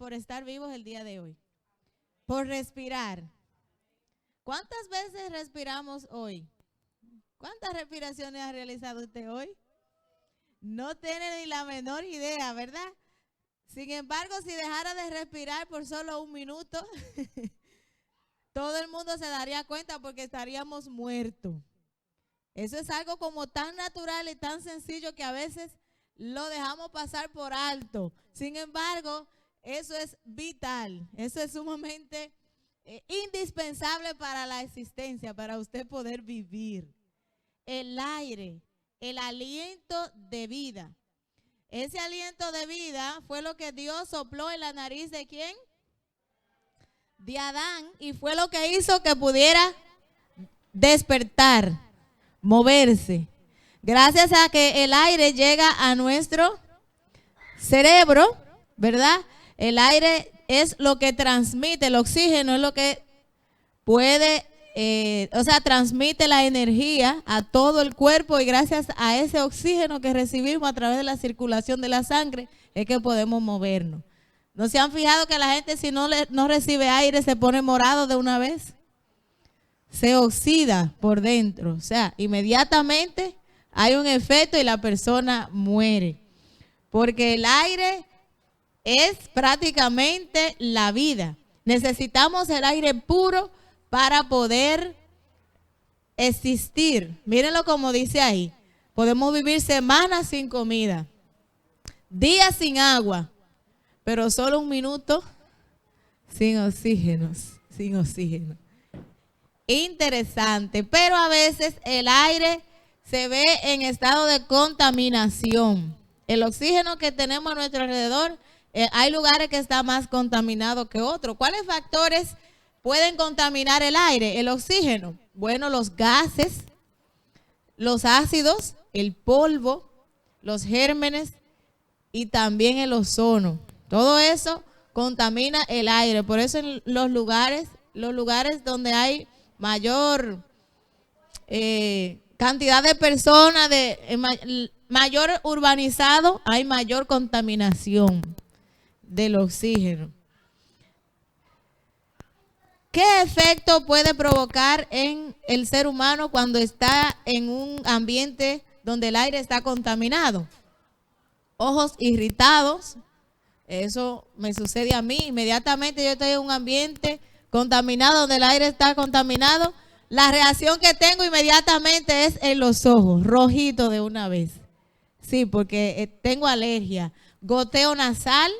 por estar vivos el día de hoy, por respirar. ¿Cuántas veces respiramos hoy? ¿Cuántas respiraciones ha realizado usted hoy? No tiene ni la menor idea, ¿verdad? Sin embargo, si dejara de respirar por solo un minuto, todo el mundo se daría cuenta porque estaríamos muertos. Eso es algo como tan natural y tan sencillo que a veces lo dejamos pasar por alto. Sin embargo, eso es vital, eso es sumamente indispensable para la existencia, para usted poder vivir. El aire, el aliento de vida. Ese aliento de vida fue lo que Dios sopló en la nariz ¿de quién? De Adán, y fue lo que hizo que pudiera despertar, moverse. Gracias a que el aire llega a nuestro cerebro, ¿verdad? El aire es lo que transmite, el oxígeno es lo que puede, transmite la energía a todo el cuerpo, y gracias a ese oxígeno que recibimos a través de la circulación de la sangre es que podemos movernos. ¿No se han fijado que la gente si no recibe aire se pone morado de una vez? Se oxida por dentro, o sea, inmediatamente hay un efecto y la persona muere. Porque el aire es prácticamente la vida. Necesitamos el aire puro para poder existir. Mírenlo como dice ahí. Podemos vivir semanas sin comida, días sin agua, pero solo un minuto sin oxígeno. Interesante, pero a veces el aire se ve en estado de contaminación. El oxígeno que tenemos a nuestro alrededor, hay lugares que está más contaminado que otros. ¿Cuáles factores pueden contaminar el aire? El oxígeno. Bueno, los gases, los ácidos, el polvo, los gérmenes y también el ozono. Todo eso contamina el aire. Por eso en los lugares donde hay mayor cantidad de personas, mayor urbanizado, hay mayor contaminación del oxígeno. ¿Qué efecto puede provocar en el ser humano cuando está en un ambiente donde el aire está contaminado? Ojos irritados. Eso me sucede a mí. Inmediatamente yo estoy en un ambiente contaminado, donde el aire está contaminado, la reacción que tengo inmediatamente es en los ojos, rojito de una vez. Sí, porque tengo alergia. Goteo nasal,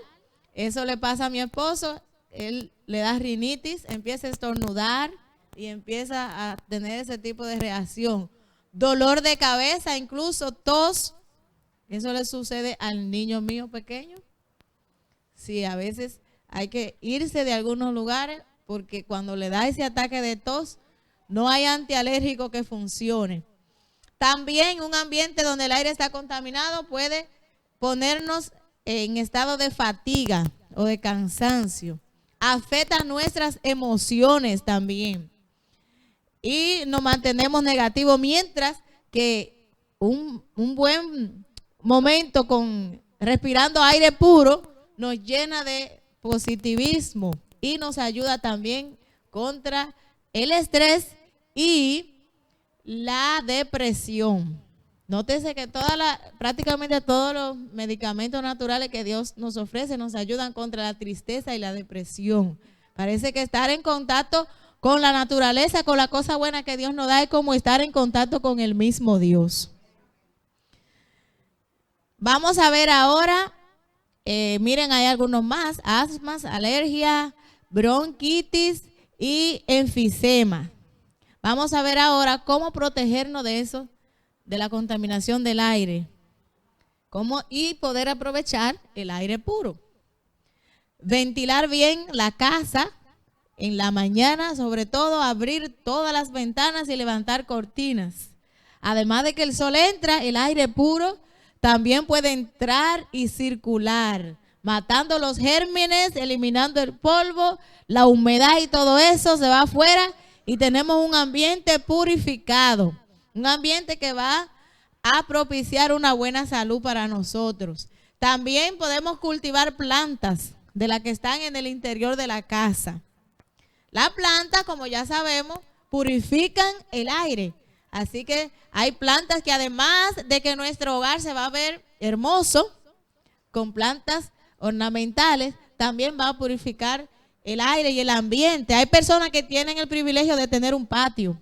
eso le pasa a mi esposo, él le da rinitis, empieza a estornudar y empieza a tener ese tipo de reacción. Dolor de cabeza, incluso tos, eso le sucede al niño mío pequeño. Sí, a veces hay que irse de algunos lugares porque cuando le da ese ataque de tos, no hay antialérgico que funcione. También un ambiente donde el aire está contaminado puede ponernos en estado de fatiga o de cansancio. Afecta nuestras emociones también. Y nos mantenemos negativos, mientras que un buen momento respirando aire puro nos llena de positivismo y nos ayuda también contra el estrés y la depresión. Nótese que prácticamente todos los medicamentos naturales que Dios nos ofrece nos ayudan contra la tristeza y la depresión. Parece que estar en contacto con la naturaleza, con la cosa buena que Dios nos da, es como estar en contacto con el mismo Dios. Vamos a ver ahora, miren, hay algunos más: asmas, alergia, bronquitis y enfisema. Vamos a ver ahora cómo protegernos de eso, de la contaminación del aire, y poder aprovechar el aire puro. Ventilar bien la casa en la mañana, sobre todo abrir todas las ventanas y levantar cortinas. Además de que el sol entra, el aire puro también puede entrar y circular, matando los gérmenes, eliminando el polvo, la humedad, y todo eso se va afuera y tenemos un ambiente purificado, un ambiente que va a propiciar una buena salud para nosotros. También podemos cultivar plantas de las que están en el interior de la casa. Las plantas, como ya sabemos, purifican el aire. Así que hay plantas que además de que nuestro hogar se va a ver hermoso, con plantas ornamentales, también va a purificar el aire y el ambiente. Hay personas que tienen el privilegio de tener un patio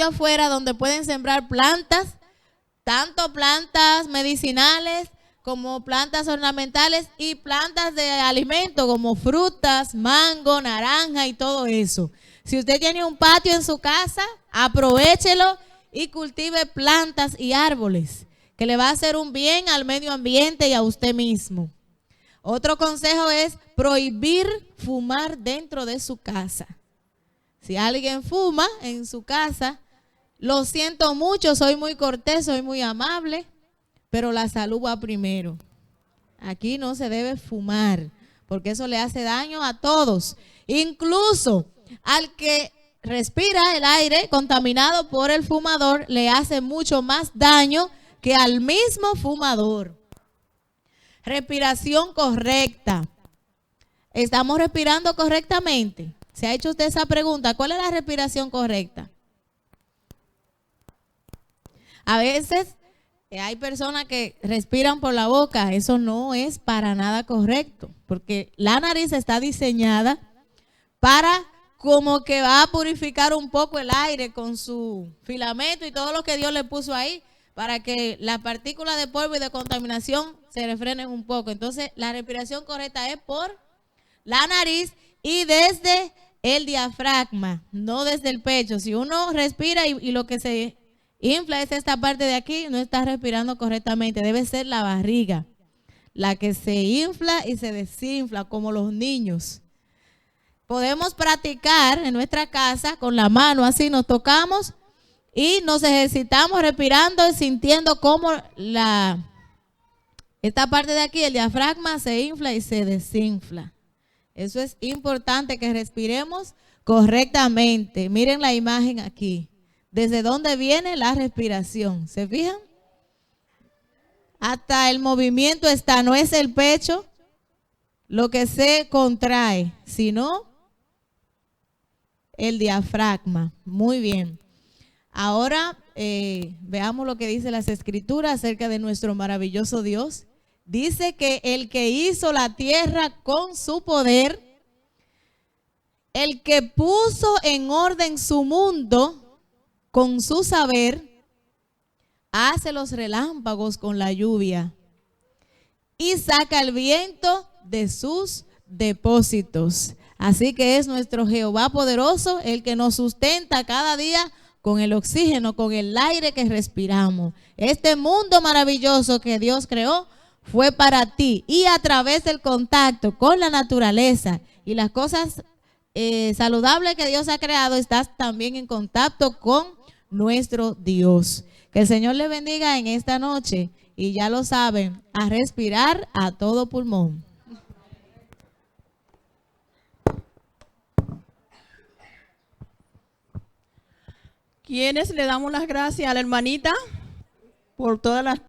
afuera donde pueden sembrar plantas, tanto plantas medicinales como plantas ornamentales y plantas de alimento como frutas, mango, naranja y todo eso. Si usted tiene un patio en su casa, aprovéchelo y cultive plantas y árboles, que le va a hacer un bien al medio ambiente y a usted mismo. Otro consejo es prohibir fumar dentro de su casa. Si alguien fuma en su casa, lo siento mucho, soy muy cortés, soy muy amable, pero la salud va primero. Aquí no se debe fumar, porque eso le hace daño a todos, incluso al que respira el aire contaminado por el fumador, le hace mucho más daño que al mismo fumador. Respiración correcta. ¿Estamos respirando correctamente? ¿Se ha hecho usted esa pregunta? ¿Cuál es la respiración correcta? A veces hay personas que respiran por la boca. Eso no es para nada correcto, porque la nariz está diseñada para como que va a purificar un poco el aire con su filamento y todo lo que Dios le puso ahí, para que las partículas de polvo y de contaminación se refrenen un poco. Entonces, la respiración correcta es por la nariz y desde el diafragma, no desde el pecho. Si uno respira y lo que se infla es esta parte de aquí, no está respirando correctamente. Debe ser la barriga la que se infla y se desinfla, como los niños. Podemos practicar en nuestra casa con la mano, así nos tocamos y nos ejercitamos respirando y sintiendo cómo esta parte de aquí, el diafragma, se infla y se desinfla. Eso es importante, que respiremos correctamente. Miren la imagen aquí. ¿Desde dónde viene la respiración? ¿Se fijan? Hasta el movimiento está, no es el pecho lo que se contrae, sino el diafragma. Muy bien. Ahora veamos lo que dice las Escrituras acerca de nuestro maravilloso Dios. Dice que el que hizo la tierra con su poder, el que puso en orden su mundo con su saber, hace los relámpagos con la lluvia y saca el viento de sus depósitos. Así que es nuestro Jehová poderoso el que nos sustenta cada día con el oxígeno, con el aire que respiramos. Este mundo maravilloso que Dios creó fue para ti, y a través del contacto con la naturaleza y las cosas saludables que Dios ha creado, estás también en contacto con nuestro Dios. Que el Señor le bendiga en esta noche, y ya lo saben, a respirar a todo pulmón. ¿Quiénes le damos las gracias a la hermanita por todas las